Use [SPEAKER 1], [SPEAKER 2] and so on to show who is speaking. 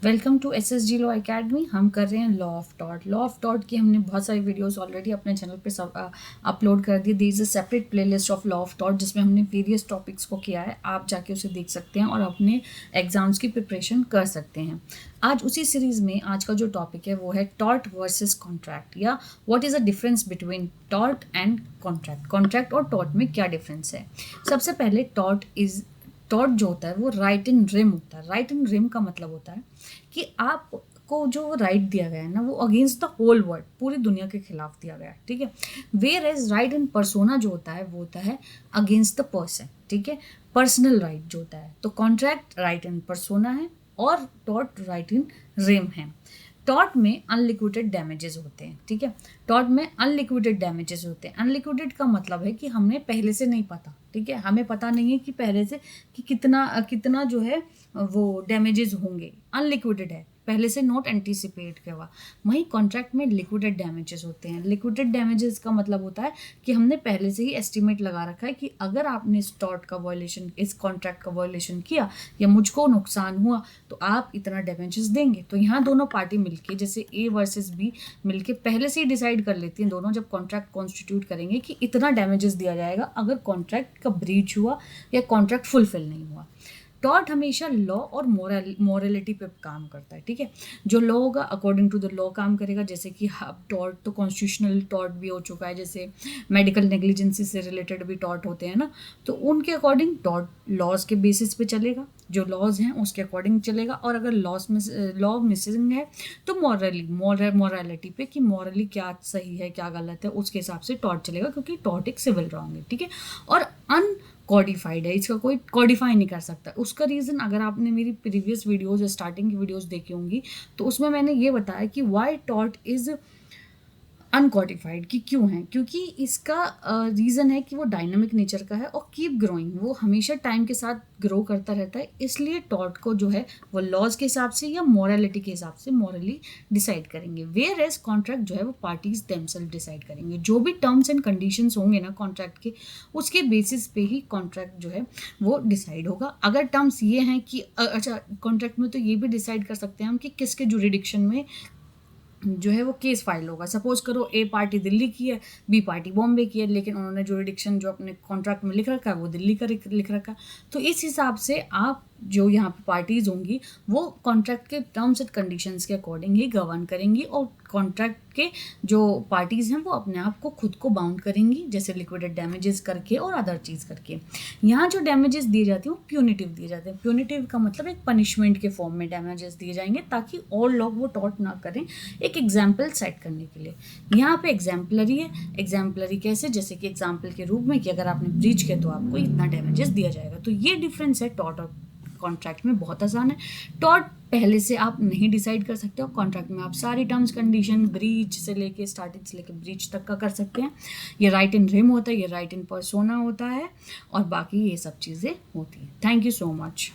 [SPEAKER 1] Welcome to SSG law academy. हम कर रहे हैं law of tort. Law of tort की हमने बहुत सारी वीडियोस ऑलरेडी अपने चैनल पे अपलोड कर दी। There is a separate playlist of law of tort जिसमें हमने वेरियस टॉपिक्स को किया है। आप जाके उसे देख सकते हैं और अपने एग्जाम्स की प्रिपरेशन कर सकते हैं। आज उसी सीरीज़ में आज का जो टॉपिक है वो है टॉर्ट वर्सेस कॉन्ट्रैक्ट, या what is the difference between tort and contract. Contract और टॉर्ट में क्या डिफरेंस है। सबसे पहले टॉर्ट जो होता है वो राइट इन रिम होता है। राइट इन रिम का मतलब होता है कि आपको जो राइट दिया गया है ना वो अगेंस्ट द होल वर्ल्ड, पूरी दुनिया के खिलाफ दिया गया है, ठीक है। Whereas right in persona जो होता है वो होता है अगेंस्ट द पर्सन, ठीक है, पर्सनल राइट जो होता है। तो कॉन्ट्रैक्ट राइट इन पर्सोना है और टॉर्ट राइट इन रिम है। टॉर्ट में अनलिक्विडेड डैमेजेस होते हैं, ठीक है। टॉर्ट में अनलिक्विडेड डैमेजेस होते हैं। अनलिक्विडेड का मतलब है कि हमने पहले से नहीं पता, ठीक है, हमें पता नहीं है कि पहले से कि कितना कितना जो है वो डैमेजेस होंगे। अनलिक्विडेड है, पहले से नॉट एंटिसिपेट किया हुआ। वहीं कॉन्ट्रैक्ट में लिक्विडेड डैमेजेस होते हैं। लिक्विडेड डैमेजेस का मतलब होता है कि हमने पहले से ही एस्टिमेट लगा रखा है कि अगर आपने इस टॉर्ट का वायलेशन, इस कॉन्ट्रैक्ट का वायलेशन किया या मुझको नुकसान हुआ तो आप इतना डैमेजेस देंगे। तो यहाँ दोनों पार्टी मिलके, जैसे ए वर्सेस बी मिलके पहले से ही डिसाइड कर लेती हैं दोनों, जब कॉन्ट्रैक्ट कॉन्स्टिट्यूट करेंगे कि इतना डैमेजेस दिया जाएगा अगर कॉन्ट्रैक्ट का ब्रीच हुआ या कॉन्ट्रैक्ट फुलफिल नहीं हुआ। टॉर्ट हमेशा लॉ और मॉरलिटी पे काम करता है, ठीक है। जो लॉ होगा अकॉर्डिंग टू द लॉ काम करेगा। जैसे कि अब टॉर्ट तो कॉन्स्टिट्यूशनल टॉर्ट भी हो चुका है, जैसे मेडिकल नेग्लिजेंसी से रिलेटेड भी टॉर्ट होते हैं ना, तो उनके अकॉर्डिंग टॉर्ट लॉज के बेसिस पे चलेगा, जो लॉज हैं उसके अकॉर्डिंग चलेगा। और अगर लॉ मिसिंग है तो मॉरलिटी पे कि मॉरली क्या सही है क्या गलत है उसके हिसाब से टॉर्ट चलेगा, क्योंकि टॉर्ट एक सिविल रॉन्ग है, ठीक है। और कॉडिफाइड है, इसका कोई कॉडिफाई नहीं कर सकता। उसका रीज़न अगर आपने मेरी प्रीवियस वीडियोज़ या स्टार्टिंग की वीडियोज़ देखी होंगी तो उसमें मैंने ये बताया कि वाई टॉर्ट इज़ अनकॉडिफाइड, कि क्यों है, क्योंकि इसका रीज़न है कि वो डायनामिक नेचर का है और कीप ग्रोइंग, वो हमेशा टाइम के साथ ग्रो करता रहता है। इसलिए टॉर्ट को जो है वो लॉज के हिसाब से या मॉरलिटी के हिसाब से मॉरली डिसाइड करेंगे। वेयर एज कॉन्ट्रैक्ट जो है वो पार्टीज देमसेल्फ डिसाइड करेंगे। जो भी टर्म्स एंड कंडीशंस होंगे ना कॉन्ट्रैक्ट के, उसके बेसिस पे ही कॉन्ट्रैक्ट जो है वो डिसाइड होगा। अगर टर्म्स ये हैं कि अच्छा, कॉन्ट्रैक्ट में तो ये भी डिसाइड कर सकते हैं हम कि किसके जुरिडिक्शन में जो है वो केस फाइल होगा। सपोज करो ए पार्टी दिल्ली की है, बी पार्टी बॉम्बे की है, लेकिन उन्होंने जुरिडिक्शन जो अपने कॉन्ट्रैक्ट में लिख रखा है वो दिल्ली का लिख रखा है। तो इस हिसाब से आप जो यहाँ पे पार्टीज होंगी वो कॉन्ट्रैक्ट के टर्म्स एंड कंडीशंस के अकॉर्डिंग ही गवर्न करेंगी, और कॉन्ट्रैक्ट के जो पार्टीज हैं वो अपने आप को खुद को बाउंड करेंगी, जैसे लिक्विडेड डैमेजेस करके और अदर चीज़ करके। यहाँ जो डैमेजेस दिए जाते हैं वो प्यूनिटिव दिए जाते हैं। प्यूनिटिव का मतलब एक पनिशमेंट के फॉर्म में डैमेजेस दिए जाएंगे ताकि और लोग वो टॉर्ट ना करें, एक एग्जाम्पल सेट करने के लिए। यहाँ पे एग्जाम्पलरी है। एग्जाम्पलरी कैसे, जैसे कि एग्जाम्पल के रूप में कि अगर आपने ब्रीच किया तो आपको इतना डैमेजेस दिया जाएगा। तो ये डिफरेंस है टॉर्ट और कॉन्ट्रैक्ट में, बहुत आसान है। टॉर्ट पहले से आप नहीं डिसाइड कर सकते हो, कॉन्ट्रैक्ट में आप सारी टर्म्स कंडीशन ब्रीच से लेके स्टार्टिंग से लेके ब्रीच तक का कर सकते हैं। ये राइट इन रिम होता है, ये राइट इन पर्सोना होता है, और बाकी ये सब चीज़ें होती हैं। Thank you so much.